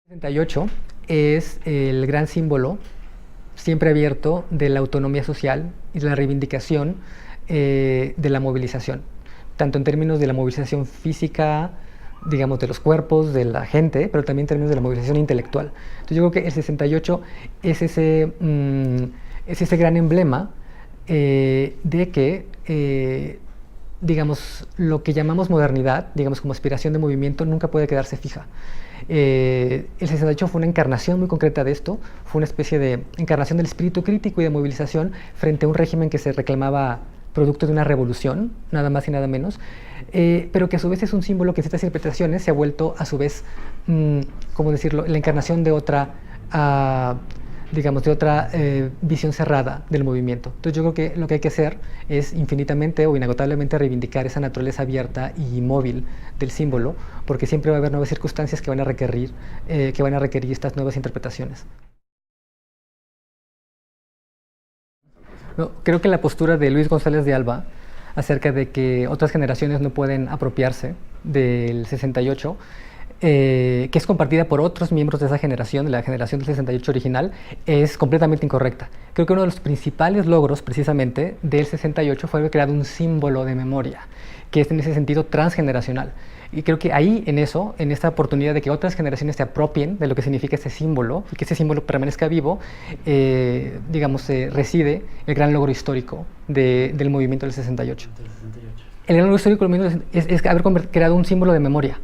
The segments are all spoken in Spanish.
68 es el gran símbolo, siempre abierto, de la autonomía social y de la reivindicación de la movilización, tanto en términos de la movilización física, digamos, de los cuerpos, de la gente, pero también en términos de la movilización intelectual. Entonces yo creo que el 68 es ese gran emblema de que, digamos, lo que llamamos modernidad, digamos, como aspiración de movimiento, nunca puede quedarse fija. El 68 fue una encarnación muy concreta de esto, fue una especie de encarnación del espíritu crítico y de movilización frente a un régimen que se reclamaba producto de una revolución, nada más y nada menos, pero que a su vez es un símbolo que en ciertas interpretaciones se ha vuelto a su vez, ¿cómo decirlo?, la encarnación de otra, digamos, de otra visión cerrada del movimiento. Entonces yo creo que lo que hay que hacer es infinitamente o inagotablemente reivindicar esa naturaleza abierta y móvil del símbolo, porque siempre va a haber nuevas circunstancias que van a requerir estas nuevas interpretaciones. No, creo que la postura de Luis González de Alba acerca de que otras generaciones no pueden apropiarse del 68, que es compartida por otros miembros de esa generación, de la generación del 68 original, es completamente incorrecta. Creo que uno de los principales logros, precisamente, del 68 fue haber creado un símbolo de memoria, que es en ese sentido transgeneracional. Y creo que ahí, en eso, en esta oportunidad de que otras generaciones se apropien de lo que significa ese símbolo y que ese símbolo permanezca vivo, digamos, reside el gran logro histórico del movimiento del 68. El gran logro histórico del movimiento es haber creado un símbolo de memoria.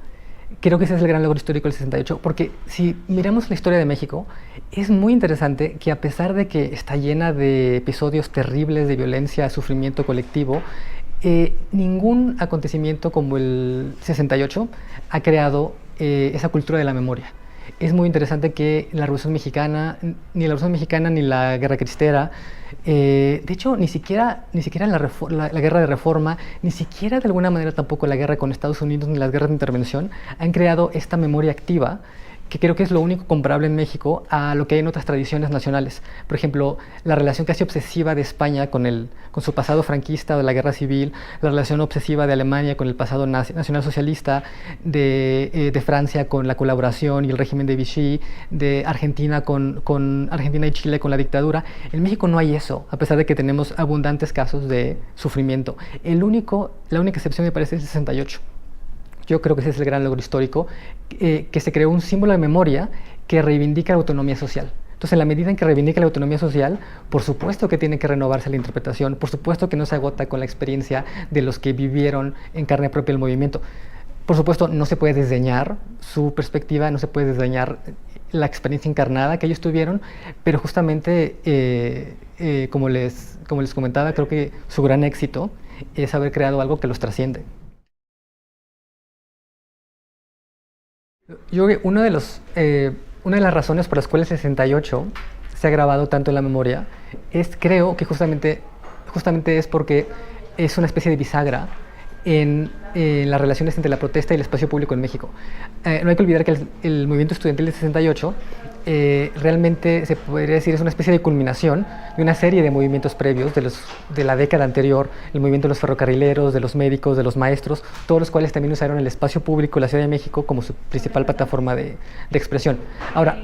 Creo que ese es el gran logro histórico del 68, porque si miramos la historia de México, es muy interesante que a pesar de que está llena de episodios terribles de violencia, sufrimiento colectivo, ningún acontecimiento como el 68 ha creado esa cultura de la memoria. Es muy interesante que la Revolución Mexicana, ni la Guerra Cristera, de hecho, ni siquiera la Guerra de Reforma, ni siquiera de alguna manera tampoco la guerra con Estados Unidos, ni las guerras de intervención, han creado esta memoria activa, que creo que es lo único comparable en México a lo que hay en otras tradiciones nacionales. Por ejemplo, la relación casi obsesiva de España con su pasado franquista de la guerra civil, la relación obsesiva de Alemania con el pasado nacionalsocialista, de Francia con la colaboración y el régimen de Vichy, de Argentina con Argentina y Chile con la dictadura. En México no hay eso, a pesar de que tenemos abundantes casos de sufrimiento. La única excepción me parece es el 68. Yo creo que ese es el gran logro histórico, que se creó un símbolo de memoria que reivindica la autonomía social. Entonces, en la medida en que reivindica la autonomía social, por supuesto que tiene que renovarse la interpretación, por supuesto que no se agota con la experiencia de los que vivieron en carne propia el movimiento. Por supuesto, no se puede desdeñar su perspectiva, no se puede desdeñar la experiencia encarnada que ellos tuvieron, pero justamente, como les comentaba, creo que su gran éxito es haber creado algo que los trasciende. Yo creo que una de las razones por las cuales el 68 se ha grabado tanto en la memoria creo que justamente es porque es una especie de bisagra en las relaciones entre la protesta y el espacio público en México. No hay que olvidar que el movimiento estudiantil del 68 realmente se podría decir es una especie de culminación de una serie de movimientos previos de la década anterior, el movimiento de los ferrocarrileros, de los médicos, de los maestros, todos los cuales también usaron el espacio público de la Ciudad de México como su principal plataforma de expresión. Ahora,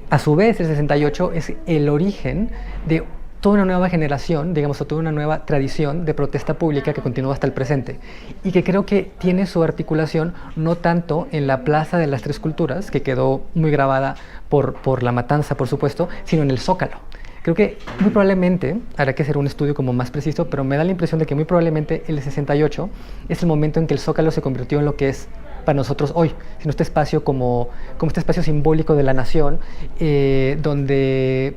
a su vez, el 68 es el origen de toda una nueva generación, digamos, o toda una nueva tradición de protesta pública que continúa hasta el presente y que creo que tiene su articulación no tanto en la Plaza de las Tres Culturas, que quedó muy grabada por la matanza, por supuesto, sino en el Zócalo. Creo que muy probablemente, habrá que hacer un estudio como más preciso, pero me da la impresión de que muy probablemente el 68 es el momento en que el Zócalo se convirtió en lo que es para nosotros hoy, sino este espacio como este espacio simbólico de la nación, donde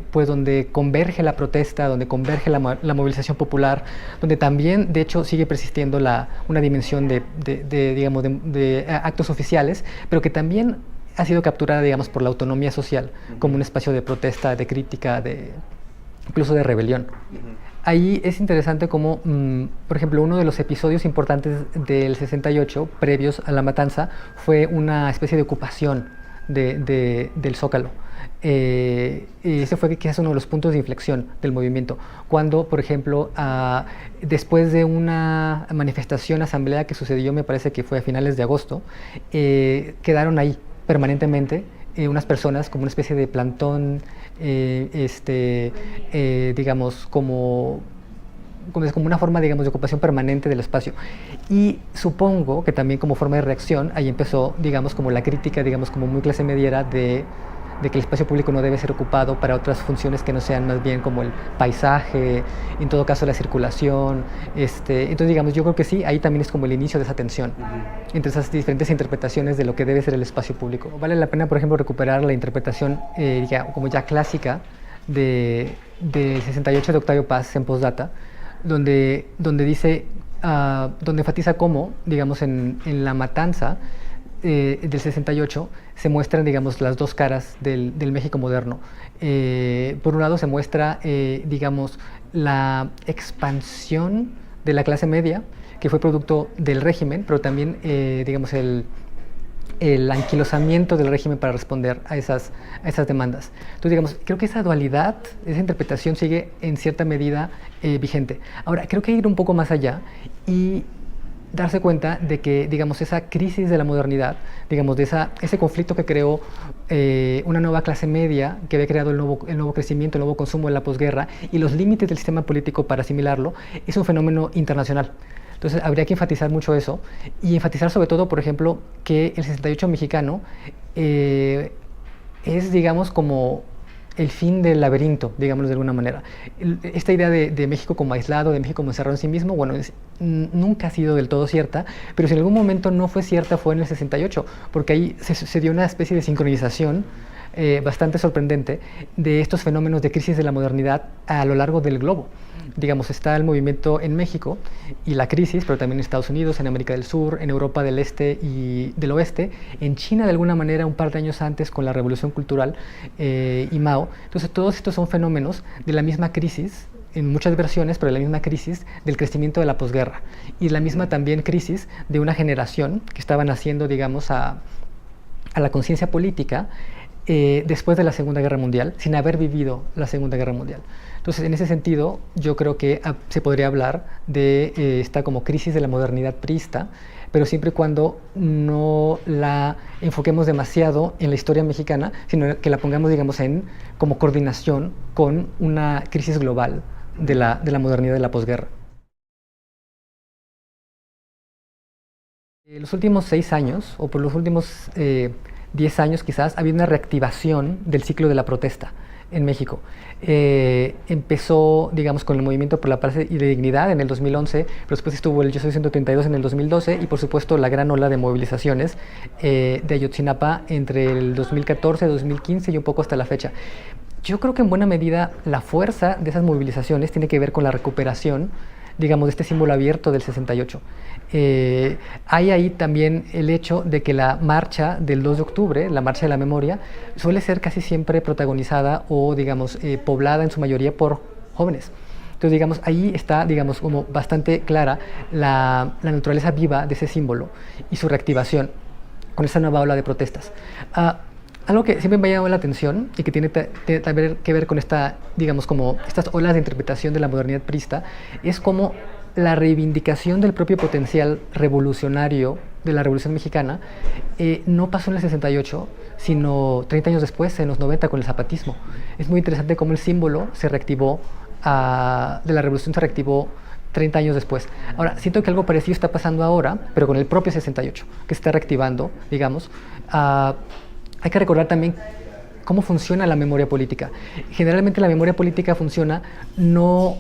converge la protesta, donde converge la movilización popular, donde también, de hecho, sigue persistiendo una dimensión de actos oficiales, pero que también ha sido capturada, digamos, por la autonomía social, como un espacio de protesta, de crítica, incluso de rebelión. Ahí es interesante como, por ejemplo, uno de los episodios importantes del 68, previos a la matanza, fue una especie de ocupación del Zócalo. Ese fue quizás uno de los puntos de inflexión del movimiento, cuando, por ejemplo, después de una manifestación, asamblea que sucedió, me parece que fue a finales de agosto, quedaron ahí permanentemente unas personas como una especie de plantón, digamos, como una forma, digamos, de ocupación permanente del espacio. Y supongo que también como forma de reacción, ahí empezó, digamos, como la crítica, digamos, como muy clase mediera de que el espacio público no debe ser ocupado para otras funciones que no sean más bien como el paisaje, en todo caso la circulación. Entonces, digamos, yo creo que sí, ahí también es como el inicio de esa tensión entre esas diferentes interpretaciones de lo que debe ser el espacio público. Vale la pena, por ejemplo, recuperar la interpretación como ya clásica del 68 de Octavio Paz en Postdata, donde dice, donde enfatiza cómo, digamos, en la matanza del 68 se muestran, digamos, las dos caras del México moderno. Por un lado se muestra, digamos, la expansión de la clase media, que fue producto del régimen, pero también, digamos, el anquilosamiento del régimen para responder a esas demandas. Entonces, digamos, creo que esa dualidad, esa interpretación sigue en cierta medida vigente. Ahora, creo que ir un poco más allá y darse cuenta de que, digamos, esa crisis de la modernidad, digamos, de ese conflicto que creó una nueva clase media, que había creado el nuevo crecimiento, el nuevo consumo de la posguerra, y los límites del sistema político para asimilarlo, es un fenómeno internacional. Entonces habría que enfatizar mucho eso y enfatizar sobre todo, por ejemplo, que el 68 mexicano es, digamos, como el fin del laberinto, digámoslo de alguna manera. Esta idea de México como aislado, de México como encerrado en sí mismo, bueno, nunca ha sido del todo cierta, pero si en algún momento no fue cierta fue en el 68, porque ahí se dio una especie de sincronización bastante sorprendente de estos fenómenos de crisis de la modernidad a lo largo del globo. Digamos, está el movimiento en México y la crisis, pero también en Estados Unidos, en América del Sur, en Europa del Este y del Oeste, en China de alguna manera un par de años antes con la Revolución Cultural y Mao. Entonces todos estos son fenómenos de la misma crisis, en muchas versiones, pero la misma crisis del crecimiento de la posguerra y la misma también crisis de una generación que estaba naciendo, digamos, a la conciencia política después de la Segunda Guerra Mundial, sin haber vivido la Segunda Guerra Mundial. Entonces, en ese sentido, yo creo que se podría hablar de esta como crisis de la modernidad priista, pero siempre y cuando no la enfoquemos demasiado en la historia mexicana, sino que la pongamos, digamos, como coordinación con una crisis global de la modernidad de la posguerra. En los últimos 6 años, o por los últimos 10 años quizás, ha habido una reactivación del ciclo de la protesta en México. Empezó, digamos, con el movimiento por la paz y la dignidad en el 2011, pero después estuvo el Yo Soy 132 en el 2012 y por supuesto la gran ola de movilizaciones de Ayotzinapa entre el 2014, 2015 y un poco hasta la fecha. Yo creo que en buena medida la fuerza de esas movilizaciones tiene que ver con la recuperación, digamos, de este símbolo abierto del 68. Hay ahí también el hecho de que la marcha del 2 de octubre, la marcha de la memoria, suele ser casi siempre protagonizada o, digamos, poblada en su mayoría por jóvenes. Entonces, digamos, ahí está, digamos, como bastante clara la naturaleza viva de ese símbolo y su reactivación con esa nueva ola de protestas. Algo que siempre me ha llamado la atención y que tiene que ver con digamos, como estas olas de interpretación de la modernidad priista es como la reivindicación del propio potencial revolucionario de la Revolución Mexicana no pasó en el 68, sino 30 años después, en los 90, con el zapatismo. Es muy interesante cómo el símbolo se reactivó, de la Revolución se reactivó 30 años después. Ahora, siento que algo parecido está pasando ahora, pero con el propio 68, que se está reactivando, digamos. Hay que recordar también cómo funciona la memoria política. Generalmente la memoria política funciona no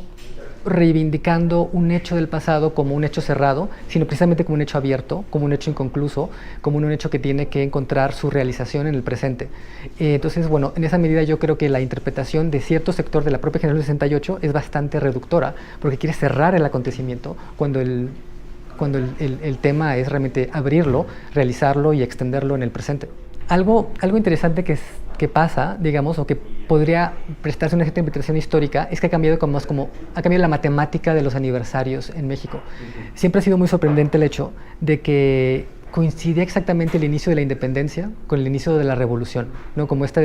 reivindicando un hecho del pasado como un hecho cerrado, sino precisamente como un hecho abierto, como un hecho inconcluso, como un hecho que tiene que encontrar su realización en el presente. Entonces, bueno, en esa medida yo creo que la interpretación de cierto sector de la propia generación 68 es bastante reductora, porque quiere cerrar el acontecimiento cuando el tema es realmente abrirlo, realizarlo y extenderlo en el presente. Algo interesante que pasa, digamos, o que podría prestarse una cierta interpretación histórica, es que ha cambiado la matemática de los aniversarios en México. Siempre ha sido muy sorprendente el hecho de que coincidía exactamente el inicio de la independencia con el inicio de la revolución, ¿no? Como esta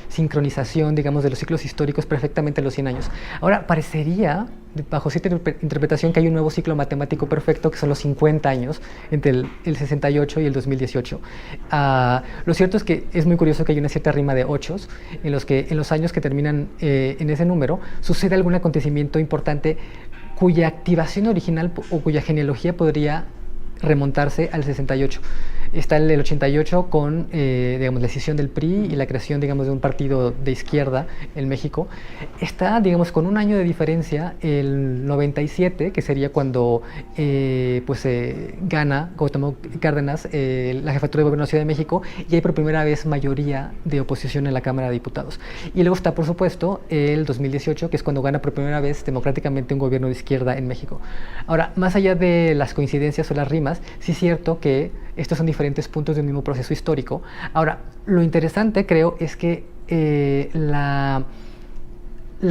sincronización, digamos, de los ciclos históricos perfectamente a los 100 años. Ahora, parecería, bajo cierta interpretación, que hay un nuevo ciclo matemático perfecto, que son los 50 años, entre el 68 y el 2018. Lo cierto es que es muy curioso que hay una cierta rima de ochos, en los que en los años que terminan en ese número, sucede algún acontecimiento importante cuya activación original o cuya genealogía podría remontarse al 68. Está el 88 con digamos, la decisión del PRI y la creación, digamos, de un partido de izquierda en México. Está, digamos, con un año de diferencia el 97, que sería cuando gana Cuauhtémoc Cárdenas la jefatura de gobierno de la Ciudad de México, y hay por primera vez mayoría de oposición en la Cámara de Diputados. Y luego está, por supuesto, el 2018, que es cuando gana por primera vez democráticamente un gobierno de izquierda en México. Ahora, más allá de las coincidencias o las rimas, sí es cierto que estos son diferentes puntos de un mismo proceso histórico. Ahora, lo interesante, creo, es que la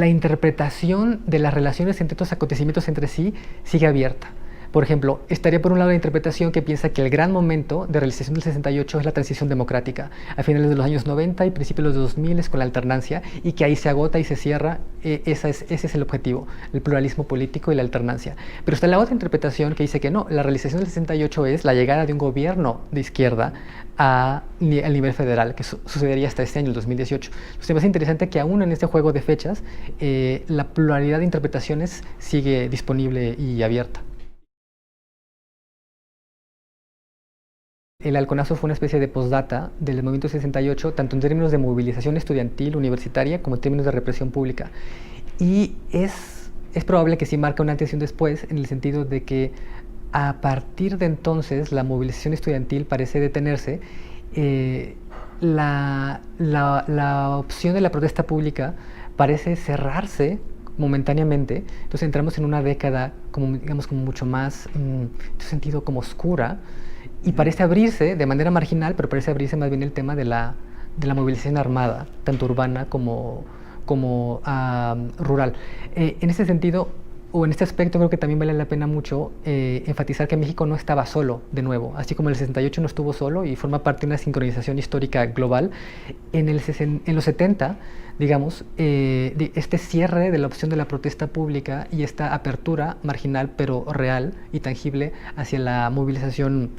interpretación de las relaciones entre estos acontecimientos entre sí sigue abierta. Por ejemplo, estaría por un lado la interpretación que piensa que el gran momento de realización del 68 es la transición democrática, a finales de los años 90 y principios de los 2000 con la alternancia, y que ahí se agota y se cierra, ese es el objetivo, el pluralismo político y la alternancia. Pero está la otra interpretación que dice que no, la realización del 68 es la llegada de un gobierno de izquierda al nivel federal, que sucedería hasta este año, el 2018. Entonces me parece interesante que aún en este juego de fechas, la pluralidad de interpretaciones sigue disponible y abierta. El halconazo fue una especie de postdata del movimiento 68, tanto en términos de movilización estudiantil, universitaria, como en términos de represión pública. Y es probable que sí marca un antes y un después, en el sentido de que a partir de entonces la movilización estudiantil parece detenerse. La opción de la protesta pública parece cerrarse momentáneamente. Entonces entramos en una década como, digamos, como mucho más, en este sentido, como oscura, y parece abrirse de manera marginal, pero parece abrirse más bien el tema de la movilización armada, tanto urbana como rural. En ese sentido, o en este aspecto, creo que también vale la pena mucho enfatizar que México no estaba solo, de nuevo, así como el 68 no estuvo solo y forma parte de una sincronización histórica global. En los 70, digamos, este cierre de la opción de la protesta pública y esta apertura marginal pero real y tangible hacia la movilización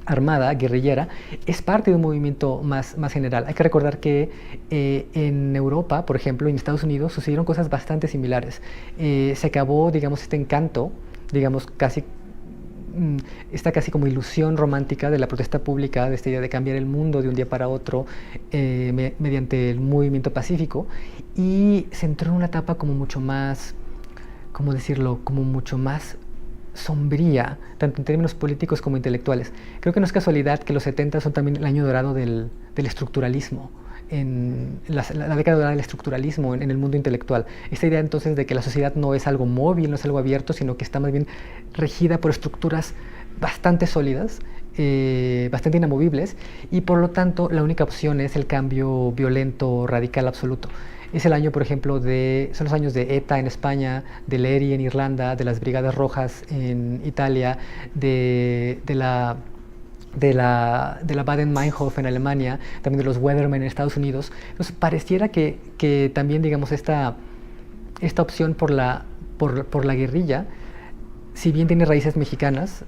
armada, guerrillera, es parte de un movimiento más general. Hay que recordar que en Europa, por ejemplo, y en Estados Unidos, sucedieron cosas bastante similares. Se acabó, digamos, este encanto, digamos, esta casi como ilusión romántica de la protesta pública, de esta idea de cambiar el mundo de un día para otro mediante el movimiento pacífico, y se entró en una etapa como mucho más, ¿cómo decirlo?, como mucho más sombría, tanto en términos políticos como intelectuales. Creo que no es casualidad que los 70 son también el año dorado del estructuralismo, en la década dorada del estructuralismo en el mundo intelectual. Esta idea entonces de que la sociedad no es algo móvil, no es algo abierto, sino que está más bien regida por estructuras bastante sólidas, bastante inamovibles, y por lo tanto la única opción es el cambio violento, radical, absoluto. Es el año, por ejemplo, son los años de ETA en España, de Lery en Irlanda, de las Brigadas Rojas en Italia, de la Baden-Meinhof en Alemania, también de los Weathermen en Estados Unidos. Entonces pareciera que también, digamos, esta opción por la guerrilla, si bien tiene raíces mexicanas,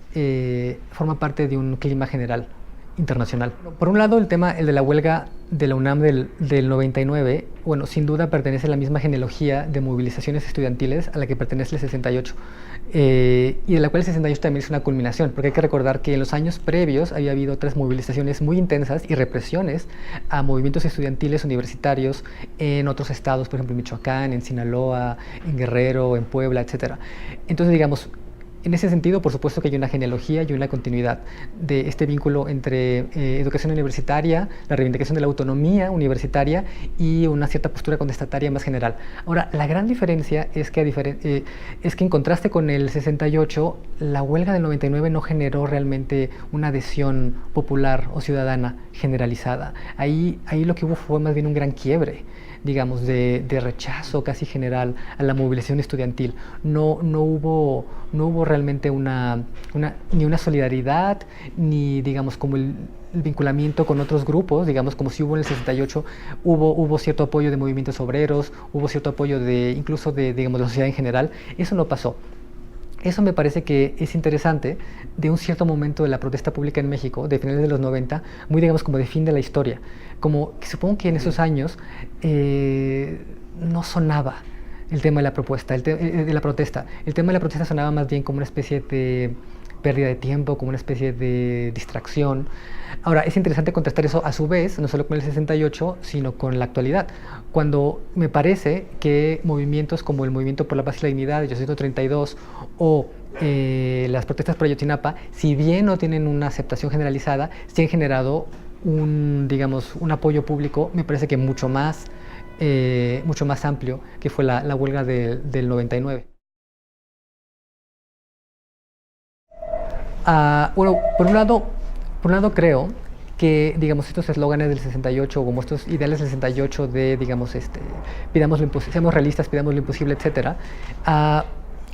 forma parte de un clima general internacional. Por un lado, el de la huelga de la UNAM del 99, bueno, sin duda pertenece a la misma genealogía de movilizaciones estudiantiles a la que pertenece el 68, y de la cual el 68 también es una culminación, porque hay que recordar que en los años previos había habido otras movilizaciones muy intensas y represiones a movimientos estudiantiles universitarios en otros estados, por ejemplo en Michoacán, en Sinaloa, en Guerrero, en Puebla, etc. Entonces, digamos, en ese sentido, por supuesto que hay una genealogía y una continuidad de este vínculo entre educación universitaria, la reivindicación de la autonomía universitaria y una cierta postura contestataria más general. Ahora, la gran diferencia es que en contraste con el 68, la huelga del 99 no generó realmente una adhesión popular o ciudadana generalizada. Ahí lo que hubo fue más bien un gran quiebre, digamos, de rechazo casi general a la movilización estudiantil. No hubo realmente ni una solidaridad, ni, digamos, como el vinculamiento con otros grupos, digamos, como si hubo en el 68, hubo cierto apoyo de movimientos obreros, hubo cierto apoyo incluso de, digamos, de la sociedad en general. Eso no pasó. Eso me parece que es interesante de un cierto momento de la protesta pública en México, de finales de los 90, muy, digamos, como de fin de la historia. Como que supongo que en esos años no sonaba el tema de la propuesta, de la protesta. El tema de la protesta sonaba más bien como una especie de pérdida de tiempo, como una especie de distracción. Ahora, es interesante contrastar eso a su vez, no solo con el 68, sino con la actualidad, cuando me parece que movimientos como el Movimiento por la Paz y la Dignidad de 832 o las protestas por Ayotzinapa, si bien no tienen una aceptación generalizada, sí han generado digamos, un apoyo público, me parece que mucho más amplio, que fue la huelga del 99. Bueno, por un lado creo que, digamos, estos eslóganes del 68, como estos ideales del 68 de, digamos, seamos realistas, pidamos lo imposible, etcétera,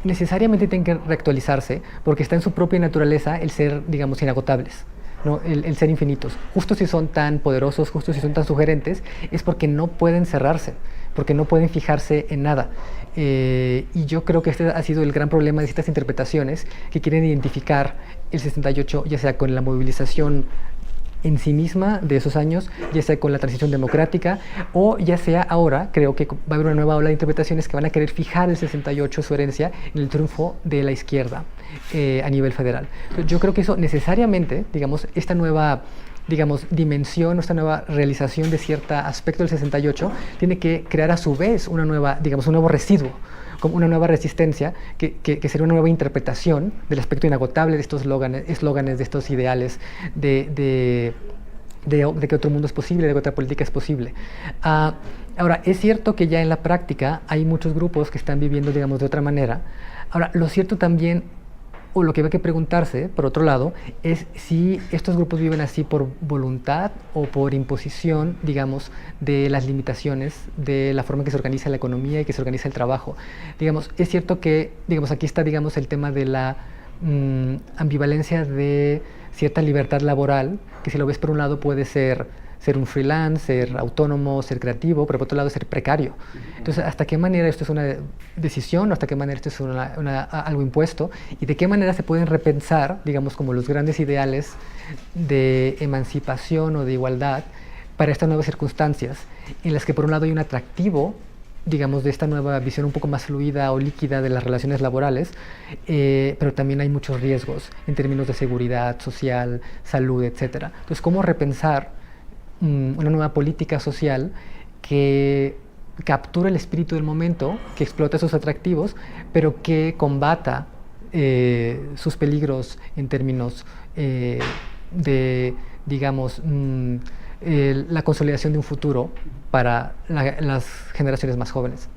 necesariamente tienen que reactualizarse porque está en su propia naturaleza el ser, digamos, inagotables, ¿no? El ser infinitos. Justo si son tan poderosos, justo si son tan sugerentes, es porque no pueden cerrarse, porque no pueden fijarse en nada. Y yo creo que este ha sido el gran problema de estas interpretaciones que quieren identificar el 68, ya sea con la movilización en sí misma de esos años, ya sea con la transición democrática, o ya sea ahora, creo que va a haber una nueva ola de interpretaciones que van a querer fijar el 68, su herencia, en el triunfo de la izquierda a nivel federal. Yo creo que eso necesariamente, digamos, esta nueva, digamos, dimensión, esta nueva realización de cierto aspecto del 68, tiene que crear a su vez una nueva, digamos, un nuevo residuo, como una nueva resistencia, que sería una nueva interpretación del aspecto inagotable de estos eslóganes, de estos ideales, de que otro mundo es posible, de que otra política es posible. Ahora, es cierto que ya en la práctica hay muchos grupos que están viviendo, digamos, de otra manera. Ahora, lo cierto también, o lo que hay que preguntarse, por otro lado, es si estos grupos viven así por voluntad o por imposición, digamos, de las limitaciones de la forma en que se organiza la economía y que se organiza el trabajo. Digamos, es cierto que, digamos, aquí está, digamos, el tema de la ambivalencia de cierta libertad laboral, que si lo ves por un lado puede ser un freelance, ser autónomo, ser creativo, pero por otro lado ser precario. Entonces, ¿hasta qué manera esto es una decisión o hasta qué manera esto es algo impuesto? ¿Y de qué manera se pueden repensar, digamos, como los grandes ideales de emancipación o de igualdad para estas nuevas circunstancias en las que por un lado hay un atractivo, digamos, de esta nueva visión un poco más fluida o líquida de las relaciones laborales, pero también hay muchos riesgos en términos de seguridad social, salud, etcétera? Entonces, ¿cómo repensar una nueva política social que captura el espíritu del momento, que explota sus atractivos, pero que combata sus peligros en términos de, digamos, la consolidación de un futuro para las generaciones más jóvenes?